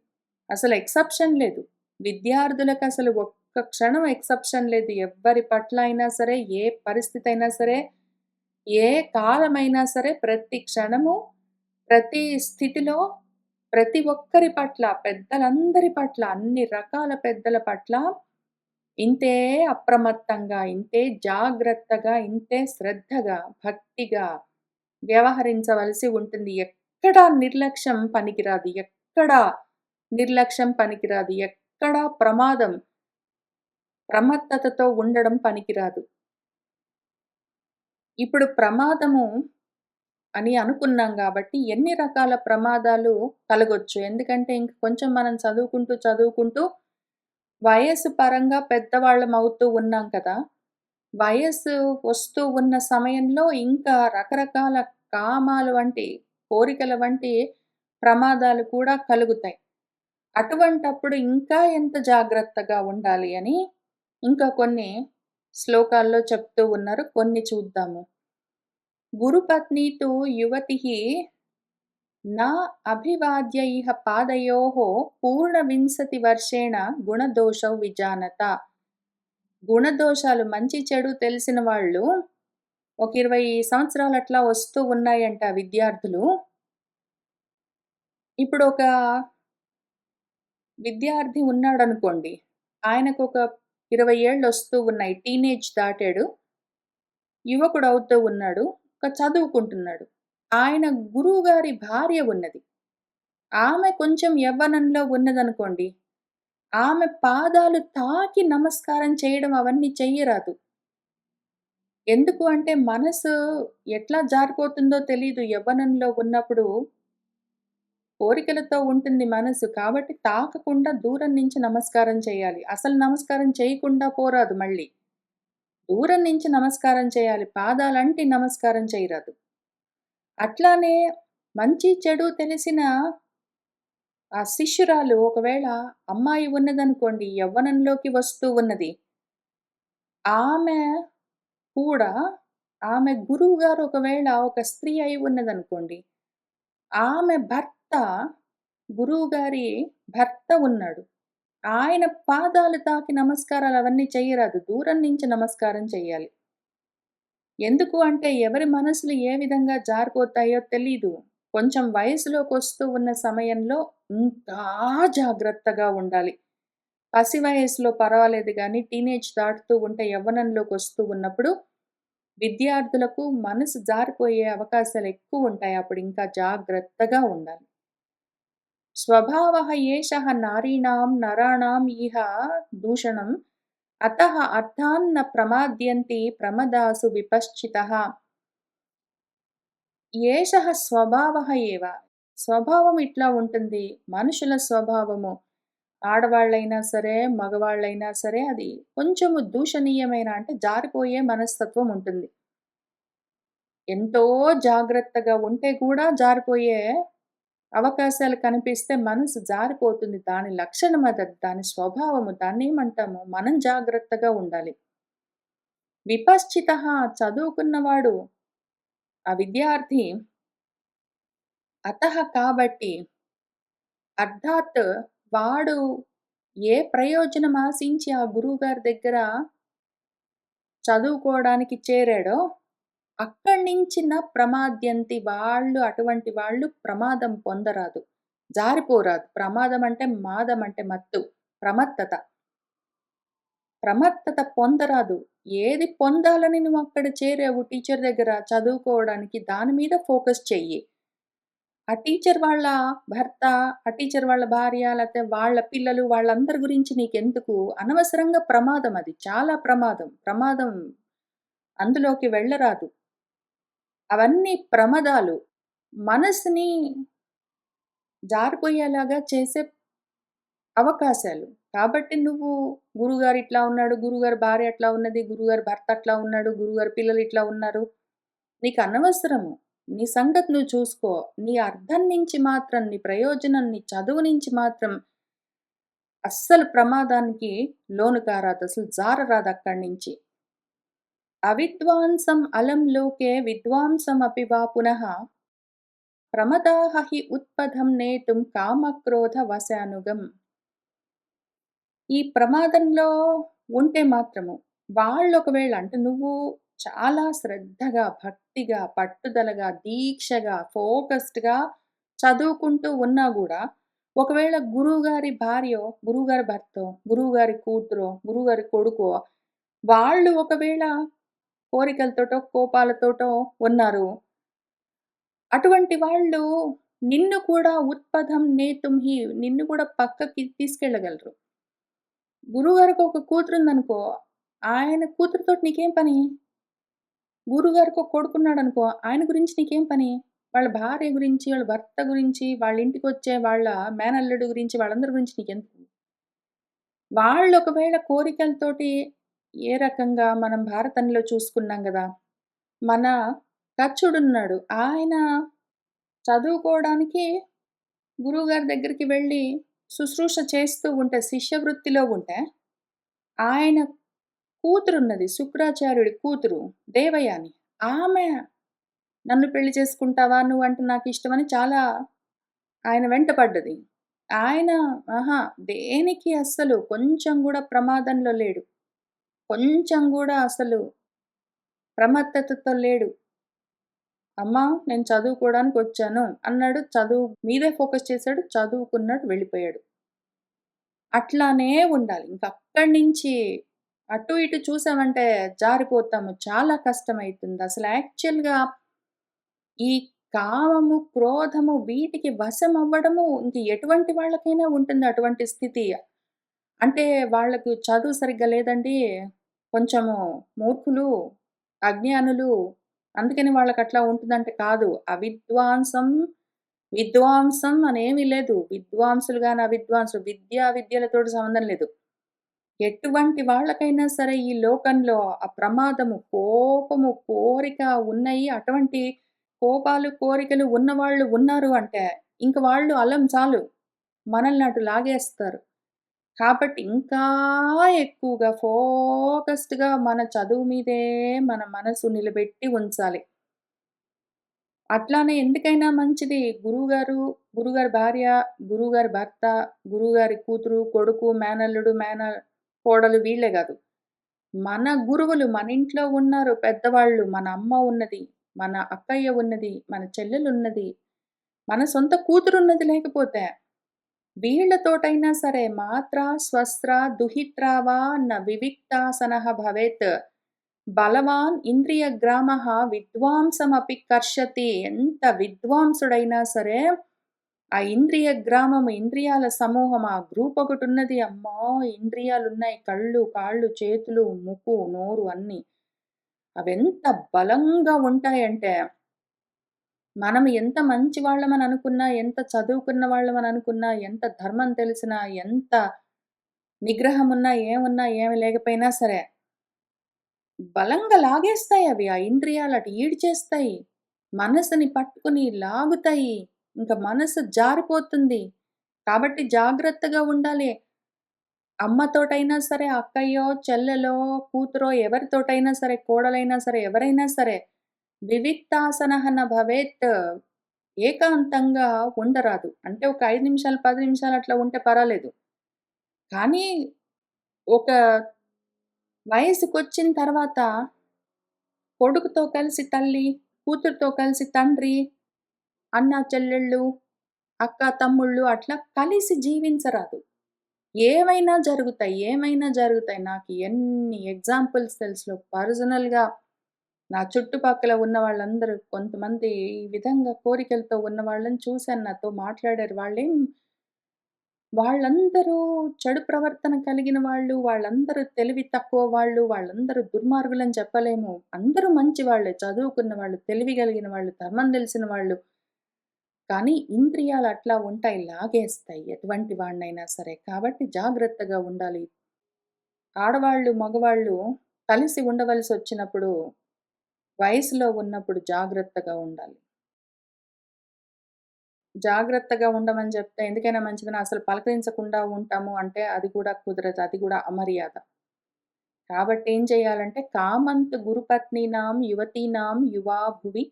అసలు ఎక్సెప్షన్ లేదు. విద్యార్థులకు అసలు ఒక్క క్షణం ఎక్సెప్షన్ లేదు. ఎవ్వరి పట్ల అయినా సరే, ఏ పరిస్థితి అయినా సరే, ఏ కాలమైనా సరే, ప్రతి క్షణము, ప్రతి స్థితిలో, ప్రతి ఒక్కరి పట్ల, పెద్దలందరి పట్ల, అన్ని రకాల పెద్దల పట్ల ఇంతే అప్రమత్తంగా, ఇంతే జాగ్రత్తగా, ఇంతే శ్రద్ధగా, భక్తిగా వ్యవహరించవలసి ఉంటుంది. ఎక్కడా నిర్లక్ష్యం పనికిరాదు. ఎక్కడా నిర్లక్ష్యం పనికిరాదు. ఎక్కడా ప్రమత్తతతో ఉండడం పనికిరాదు. ఇప్పుడు ప్రమాదము అని అనుకున్నాం గాబట్టి, ఎన్ని రకాల ప్రమాదాలు కలగొచ్చు. ఎందుకంటే ఇంక కొంచెం మనం చదువుకుంటూ వయస్సు పరంగా పెద్దవాళ్ళమవుతూ ఉన్నాం కదా! వయస్సు వస్తూ ఉన్న సమయంలో ఇంకా రకరకాల కామాలు వంటి, కోరికల వంటి ప్రమాదాలు కూడా కలుగుతాయి. అటువంటప్పుడు ఇంకా ఎంత జాగ్రత్తగా ఉండాలి అని ఇంకా కొన్ని శ్లోకాల్లో చెప్తూ ఉన్నారు. కొన్ని చూద్దాము. గురుపత్ని తు యువతిః నా అభివాద్య ఇహ పాదయోః పూర్ణవింశతి వర్షేణ గుణదోషౌ విజానత. గుణదోషాలు మంచి చెడు తెలిసిన వాళ్ళు ఒక 20 సంవత్సరాలు అట్లా వస్తూ ఉన్నాయంట విద్యార్థులు. ఇప్పుడు ఒక విద్యార్థి ఉన్నాడనుకోండి. ఆయనకొక 20 ఏళ్ళొస్తూ ఉన్నాయి. టీనేజ్ దాటాడు. యువకుడవుతూ ఉన్నాడు. చదువుకుంటున్నాడు. ఆయన గురువుగారి భార్య ఉన్నది. ఆమె కొంచెం యవ్వనంలో ఉన్నదనుకోండి. ఆమె పాదాలు తాకి నమస్కారం చేయడం అవన్నీ చెయ్యరాదు. ఎందుకు అంటే మనసు ఎట్లా జారిపోతుందో తెలీదు. యవ్వనంలో ఉన్నప్పుడు కోరికలతో ఉంటుంది మనసు. కాబట్టి తాకకుండా దూరం నుంచి నమస్కారం చేయాలి. అసలు నమస్కారం చేయకుండా పోరాదు మళ్ళీ. దూరం నుంచి నమస్కారం చేయాలి. పాదాలంటి నమస్కారం చేయరాదు. అట్లానే మంచి చెడు తెలిసిన ఆ శిష్యురాలు ఒకవేళ అమ్మాయి ఉన్నదనుకోండి, యవ్వనంలోకి వస్తూ ఉన్నది. ఆమె కూడా ఆమె గురువుగారు ఒకవేళ ఒక స్త్రీ అయి ఉన్నదనుకోండి. ఆమె భర్త గురువుగారి భర్త ఉన్నాడు. ఆయన పాదాలు తాకి నమస్కారాలు అవన్నీ చెయ్యరాదు. దూరం నుంచి నమస్కారం చెయ్యాలి. ఎందుకు అంటే ఎవరి మనసులు ఏ విధంగా జారిపోతాయో తెలీదు. కొంచెం వయసులోకొస్తూ ఉన్న సమయంలో ఇంకా జాగ్రత్తగా ఉండాలి. పసి వయస్సులో పర్వాలేదు గానీ, టీనేజ్ దాటుతూ ఉంటే యవ్వనంలోకొస్తూ ఉన్నప్పుడు విద్యార్థులకు మనసు జారిపోయే అవకాశాలు ఎక్కువుంటాయి. అప్పుడు ఇంకా జాగ్రత్తగా ఉండాలి. స్వభావః ఏషః నారీణాం నరాణాం ఇహ దూషణం అతః అర్థాన్ న ప్రమాద్యంతి ప్రమదాసు విపశ్చితః. ఏషః స్వభావః ఏవ. స్వభావం ఇట్లా ఉంటుంది. మనుషుల స్వభావము. ఆడవాళ్ళైనా సరే, మగవాళ్ళైనా సరే అది కొంచెము దూషణీయమైన అంటే జారిపోయే మనస్తత్వం ఉంటుంది. ఎంతో జాగ్రత్తగా ఉంటే కూడా జారిపోయే అవకాశాలు కనిపిస్తే మనసు జారిపోతుంది. దాని లక్షణం అదది. దాని స్వభావము. దాన్నేమంటాము? మనం జాగ్రత్తగా ఉండాలి. విపశ్చితః చదువుకున్నవాడు, ఆ విద్యార్థి అతః కాబట్టి అర్థాత్ వాడు ఏ ప్రయోజనం ఆశించి ఆ గురువుగారి దగ్గర చదువుకోవడానికి చేరాడో, అక్కడి నుంచి ప్రమాద్యంతి అటువంటి వాళ్ళు ప్రమాదం పొందరాదు. జారిపోరాదు. ప్రమాదం అంటే మాదం అంటే మత్తు. ప్రమత్తత. ప్రమత్తత పొందరాదు. ఏది పొందాలని నువ్వక్కడ చేరావు టీచర్ దగ్గర చదువుకోవడానికి దాని మీద ఫోకస్ చెయ్యి. ఆ టీచర్ వాళ్ళ భర్త, ఆ టీచర్ వాళ్ళ భార్య, లేతే వాళ్ళ పిల్లలు వాళ్ళందరి గురించి నీకెందుకు? అనవసరంగా ప్రమాదం అది. చాలా ప్రమాదం. ప్రమాదం అందులోకి వెళ్ళరాదు. అవన్నీ ప్రమాదాలు. మనసుని జారిపోయేలాగా చేసే అవకాశాలు. కాబట్టి నువ్వు గురువుగారు ఇట్లా ఉన్నాడు, గురువుగారి భార్య అట్లా ఉన్నది, గురువుగారి భర్త అట్లా ఉన్నాడు, గురువుగారి పిల్లలు ఇట్లా ఉన్నారు. నీకనవసరము. నీ సంగతి నువ్వు చూసుకో. నీ అర్థం నుంచి మాత్రం, నీ ప్రయోజనం, నీ చదువు నుంచి మాత్రం అస్సలు ప్రమాదానికి లోను కారాదు. అసలు జారరాదక్కడి నుంచి. అవిద్వాంసం అలం లోకే విద్వాంసమపి వా పునః ప్రమదాః హి ఉత్పథం నేతుం కామక్రోధ వశానుగం. ఈ ప్రమాదంలో ఉంటే మాత్రము వాళ్ళొకవేళ అంటే నువ్వు చాలా శ్రద్ధగా, భక్తిగా, పట్టుదలగా, దీక్షగా, ఫోకస్డ్‌గా చదువుకుంటూ ఉన్నా గూడా, ఒకవేళ గురువుగారి భార్యో, గురువుగారి భర్తో, గురువుగారి కూతురో, గురువుగారి కొడుకో వాళ్ళు ఒకవేళ కోరికలతోటో, కోపాలతోటో ఉన్నారు. అటువంటి వాళ్ళు నిన్ను కూడా ఉత్పథం నేతుం హి నిన్ను కూడా పక్కకి తీసుకెళ్ళగలరు. గురువుగారికి ఒక కూతురుందనుకో, ఆయన కూతురుతోటి నీకేం పని? గురువుగారికి ఒక కొడుకున్నాడనుకో, ఆయన గురించి నీకేం పని? వాళ్ళ భార్య గురించి, వాళ్ళ భర్త గురించి, వాళ్ళ ఇంటికొచ్చే వాళ్ళ మేనల్లుడు గురించి, వాళ్ళందరి గురించి నీకెందుకు? వాళ్ళొకవేళ కోరికలతోటి ఏ రకంగా మనం భారతంలో చూసుకున్నాం గదా! మన కచ్చుడున్నాడు. ఆయన చదువుకోవడానికి గురువుగారి దగ్గరికి వెళ్లి శుశ్రూష చేస్తూ ఉంటే, శిష్య వృత్తిలో ఉంటే, ఆయన కూతురున్నది. శుక్రాచార్యుడి కూతురు దేవయాని. ఆమె నన్ను పెళ్లి చేసుకుంటావా? నువ్వంటే నాకిష్టమని చాలా ఆయన వెంట పడ్డది. ఆయన అహా! దేనికి అస్సలు కొంచెం గూడా ప్రమాదంలో లేడు. కొంచెం గూడా అసలు ప్రమత్తతతో లేడు. అమ్మా! నేను చదువుకోవడానికొచ్చాను అన్నాడు. చదువు మీదే ఫోకస్ చేశాడు. చదువుకున్నాడు. వెళ్ళిపోయాడు. అట్లానే ఉండాలి. ఇంకక్కడి నుంచి అటు ఇటు చూసామంటే జారిపోతాము. చాలా కష్టమైతుంది. అసలు యాక్చువల్‌గా ఈ కామము, క్రోధము వీటికి వశమవ్వడము ఇంక ఎటువంటి వాళ్ళకైనా ఉంటుంది అటువంటి స్థితి. అంటే వాళ్ళకు చదువు సరిగ్గా లేదండి. కొంచెము మూర్ఖులు, అజ్ఞానులు అందుకని వాళ్ళకట్లా ఉంటుందంటే కాదు. విద్వాంసం అనేమి లేదు. విద్వాంసులు గాని, అవిద్వాంసులు విద్యలతోటి సంబంధం లేదు. ఎటువంటి వాళ్ళకైనా సరే ఈ లోకంలో ఆ ప్రమాదము, కోపము, కోరిక ఉన్నాయి. అటువంటి కోపాలు, కోరికలు ఉన్నవాళ్ళు ఉన్నారు అంటే, ఇంక వాళ్ళు అలం చాలు. మనల్ని అటు లాగేస్తారు. కాబట్టి ఇంకా ఎక్కువగా ఫోకస్డ్‌గా మన చదువు మీదే మన మనసు నిలబెట్టి ఉంచాలి. అట్లానే ఎందుకైనా మంచిది గురువుగారి భార్య, గురువుగారి భర్త, గురువుగారి కూతురు, కొడుకు, మేనల్లుడు, కోడలు వీళ్ళే గాదు. మన గురువులు మన ఇంట్లో ఉన్నారు పెద్దవాళ్ళు. మన అమ్మ ఉన్నది, మన అక్కయ్య ఉన్నది, మన చెల్లెలున్నది, మన సొంత కూతురున్నది లేకపోతే. వీళ్ళతోటైనా సరే స్వస్త్ర దుహిత్రా వా న వివిక్తాసనః భవేత్. బలవాన్ ఇంద్రియగ్రామః విద్వాంసమపి కర్షతి. ఎంత విద్వాంసుడైనా సరే, ఆ ఇంద్రియాల సమూహం ఆ గ్రూప్ ఒకటున్నది. అమ్మో! ఇంద్రియాలున్నాయి. కళ్ళు, కాళ్ళు, చేతులు, ముక్కు, నోరు అన్నీ. అవెంత బలంగా ఉంటాయంటే, మనం ఎంత మంచి వాళ్ళమని అనుకున్నా, ఎంత చదువుకున్న వాళ్ళమని అనుకున్నా, ఎంత ధర్మం తెలిసినా, ఎంత నిగ్రహమున్నా, ఏమున్నా, ఏమి లేకపోయినా సరే బలంగా లాగేస్తాయి అవి. ఆ ఇంద్రియాలు అటు ఈడ్చేస్తాయి. మనసుని పట్టుకొని లాగుతాయి. ఇంక మనసు జారిపోతుంది. కాబట్టి జాగ్రత్తగా ఉండాలి. అమ్మతోటైనా సరే, అక్కయ్యో, చెల్లెలో, కూతురో ఎవరితోటైనా సరే, కోడలైనా సరే, ఎవరైనా సరే వివిక్తాసనః న భవేత్. ఏకాంతంగా ఉండరాదు. అంటే ఒక 5 నిమిషాలు, 10 నిమిషాలు అట్లా ఉంటే పర్వాలేదు. కానీ ఒక వయసుకొచ్చిన తర్వాత కొడుకుతో కలిసి తల్లి, కూతురుతో కలిసి తండ్రి, అన్నా చెల్లెళ్ళు, అక్క తమ్ముళ్ళు అట్లా కలిసి జీవించరాదు. ఏమైనా జరుగుతాయి. నాకు ఎన్ని ఎగ్జాంపుల్స్ తెలుసు. పర్సనల్‌గా నా చుట్టుపక్కల ఉన్న వాళ్ళందరూ కొంతమంది ఈ విధంగా కోరికలతో ఉన్న వాళ్ళని చూసాను. నాతో మాట్లాడారు. వాళ్ళందరూ చెడు ప్రవర్తన కలిగిన వాళ్ళు, వాళ్ళందరూ తెలివి తక్కువ వాళ్ళు, వాళ్ళందరూ దుర్మార్గులని చెప్పలేము. అందరూ మంచివాళ్ళే. చదువుకున్న వాళ్ళు, తెలివి కలిగిన వాళ్ళు, ధర్మం తెలిసిన వాళ్ళు. కానీ ఇంద్రియాలు అట్లా ఉంటాయి. లాగేస్తాయి ఎటువంటి వాడినైనా సరే. కాబట్టి జాగ్రత్తగా ఉండాలి. ఆడవాళ్ళు, మగవాళ్ళు కలిసి ఉండవలసొచ్చినప్పుడు, వయసులో ఉన్నప్పుడు జాగ్రత్తగా ఉండాలి. జాగ్రత్తగా ఉండమని చెప్తే ఎందుకైనా మంచిదని అసలు పలకరించకుండా ఉంటాము అంటే అది కూడా కుదరదు. అది కూడా అమర్యాద. కాబట్టి ఏం చేయాలంటే కామంత్ గురుపత్నీనాం యువతీనాం యువా భువి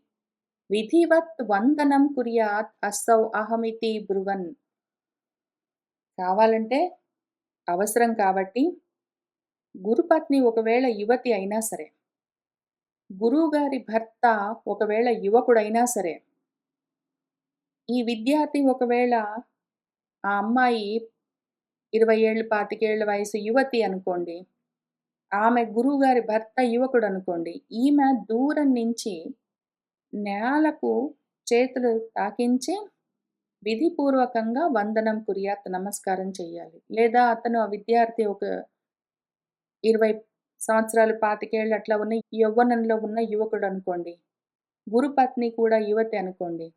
విధివత్ వందనం కుర్యాత్ అస్సౌ అహమితి బ్రువన్. కావాలంటే అవసరం కాబట్టి గురుపత్ని ఒకవేళ యువతి అయినా సరే, గురువుగారి భర్త ఒకవేళ యువకుడైనా సరే, ఈ విద్యార్థి ఒకవేళ ఆ అమ్మాయి 20 ఏళ్ళు, 25 ఏళ్ల వయసు యువతి అనుకోండి. ఆమె గురువుగారి భర్త యువకుడనుకోండి. ఈమె దూరం నుంచి నేలకు చేతులు తాకించి విధిపూర్వకంగా వందనం కుర్యాత్ నమస్కారం చెయ్యాలి. లేదా అతను ఆ విద్యార్థి ఒక 20 సంవత్సరాలు, 25 ఏళ్ళు అట్లా ఉన్న యవ్వనంలో ఉన్న యువకుడనుకోండి. గురుపత్ని కూడా యువతి అనుకోండి.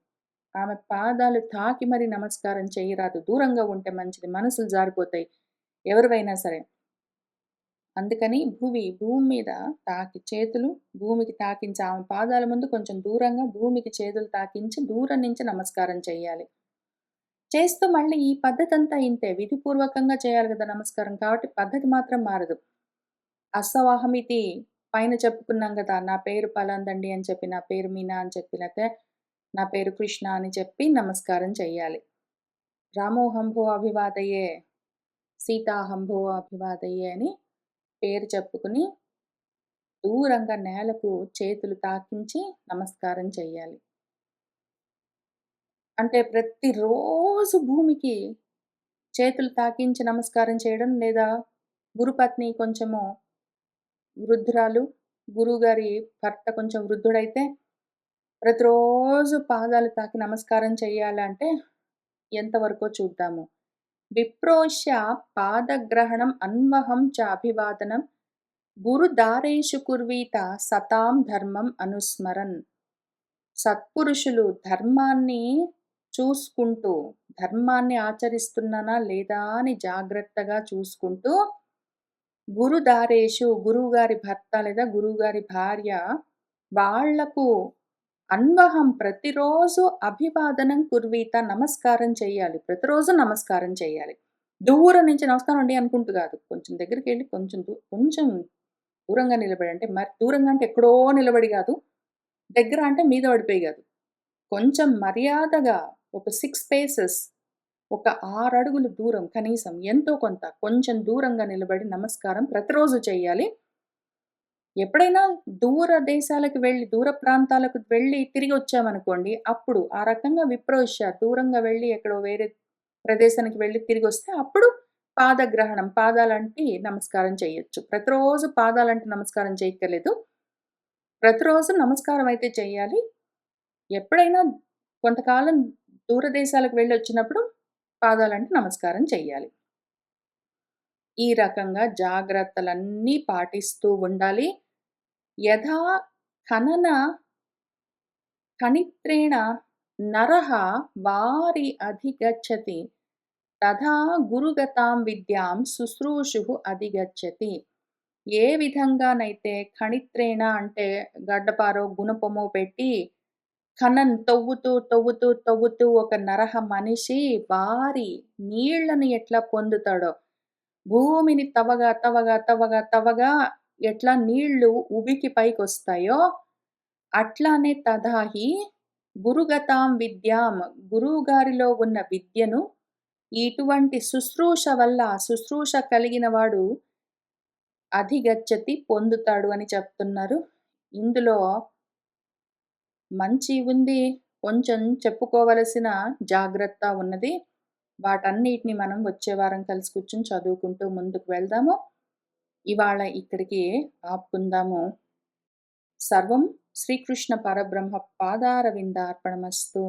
ఆమె పాదాలు తాకి మరి నమస్కారం చేయరాదు. దూరంగా ఉంటే మంచిది. మనసులు జారిపోతాయి. ఎవరివైనా సరే. అందుకని భూమి మీద చేతులు భూమికి తాకించి ఆమె పాదాల ముందు కొంచెం దూరంగా భూమికి చేతులు తాకించి దూరం నుంచి నమస్కారం చేయాలి. చేస్తూ మళ్ళీ ఈ పద్ధతంతా ఇంతే. విధిపూర్వకంగా చేయాలి గదా నమస్కారం. కాబట్టి పద్ధతి మాత్రం మారదు. అసవాహమితి పైన చెప్పుకున్నాం గదా! నా పేరు పలాందండి అని చెప్పి, నా పేరు మీనా అని చెప్పి, లేతే నా పేరు కృష్ణ అని చెప్పి నమస్కారం చెయ్యాలి. రామోహంభో అభివాదయే, సీతాహంభో అభివాదయే అని పేరు చెప్పుకుని దూరంగా నేలకు చేతులు తాకించి నమస్కారం చెయ్యాలి. అంటే ప్రతిరోజు భూమికి చేతులు తాకించి నమస్కారం చేయడం లేదా గురుపత్ని కొంచెము వృద్ధురాలు, గురువుగారి భర్త కొంచెం వృద్ధుడైతే ప్రతిరోజు పాదాలు తాకి నమస్కారం చేయాలంటే ఎంతవరకో చూద్దాము. విప్రోష్య పాదగ్రహణం అన్వహం చ అభివాదనం గురుదారేషు కుర్వీత సతాం ధర్మం అనుస్మరన్. సత్పురుషులు చూసుకుంటూ, ధర్మాన్ని ఆచరిస్తున్నానా లేదా అని జాగ్రత్తగా చూసుకుంటూ, గురుదారేషు గురువుగారి భర్త లేదా గురువుగారి భార్య వాళ్లకు అన్వహం ప్రతిరోజు అభివాదనం కుర్వీత నమస్కారం చేయాలి. ప్రతిరోజు నమస్కారం చేయాలి. దూరం నుంచి నమస్కారం అండి అనుకుంటూ కాదు. కొంచెం దగ్గరికెళ్ళి కొంచెం దూరంగా నిలబడి అంటే మరి దూరంగా అంటే ఎక్కడో నిలబడి కాదు. దగ్గర అంటే మీద పడిపోయి కాదు. కొంచెం మర్యాదగా ఒక 6 పేసెస్ ఒక 6 అడుగులు దూరం కనీసం ఎంతో కొంత కొంచెం దూరంగా నిలబడి నమస్కారం ప్రతిరోజు చేయాలి. ఎప్పుడైనా దూర దేశాలకు వెళ్ళి, దూర ప్రాంతాలకు వెళ్ళి తిరిగొచ్చామనుకోండి, అప్పుడు ఆ రకంగా విప్రోష్య దూరంగా వెళ్ళి ఎక్కడో వేరే ప్రదేశానికి వెళ్ళి తిరిగొస్తే అప్పుడు పాదగ్రహణం పాదాలంటి నమస్కారం చేయొచ్చు. ప్రతిరోజు పాదాలంటి నమస్కారం చేయక్కర్లేదు. ప్రతిరోజు నమస్కారం అయితే చేయాలి. ఎప్పుడైనా కొంతకాలం దూరదేశాలకు వెళ్ళొచ్చినప్పుడు పాదాలంటి నమస్కారం చెయ్యాలి. ఈ రకంగా జాగ్రత్తలన్నీ పాటిస్తూ ఉండాలి. యథా ఖనన కణిత్రేణ నరః వారి అధిగచ్చతి తథా గురుగతాం విద్యాం శుశ్రూషుః అధిగచ్చతి. ఏ విధంగానైతే కణిత్రేణ అంటే గడ్డపారో, గుణపమో పెట్టి తవ్వుతూ ఒక నరహ మనిషి వారి నీళ్లను ఎట్లా పొందుతాడో, భూమిని తవ్వగా ఎట్లా నీళ్లు ఉబికి పైకొస్తాయో, అట్లానే తదాహి గురుగతాం విద్యాం, గురువుగారిలో ఉన్న విద్యను ఇటువంటి శుశ్రూష వల్ల, శుశ్రూష కలిగిన వాడు అధిగచ్చతి పొందుతాడు అని చెప్తున్నారు. ఇందులో మంచి ఉంది, కొంచెం చెప్పుకోవలసిన జాగ్రత్త ఉన్నది. వాటన్నిటిని మనం వచ్చే వారం కలిసి కూర్చొని చదువుకుంటూ ముందుకు వెళ్దాము. ఇవాళ ఇక్కడికి ఆపుకుందాము. సర్వం శ్రీకృష్ణ పరబ్రహ్మ పాదారవిందార్పణమస్తు.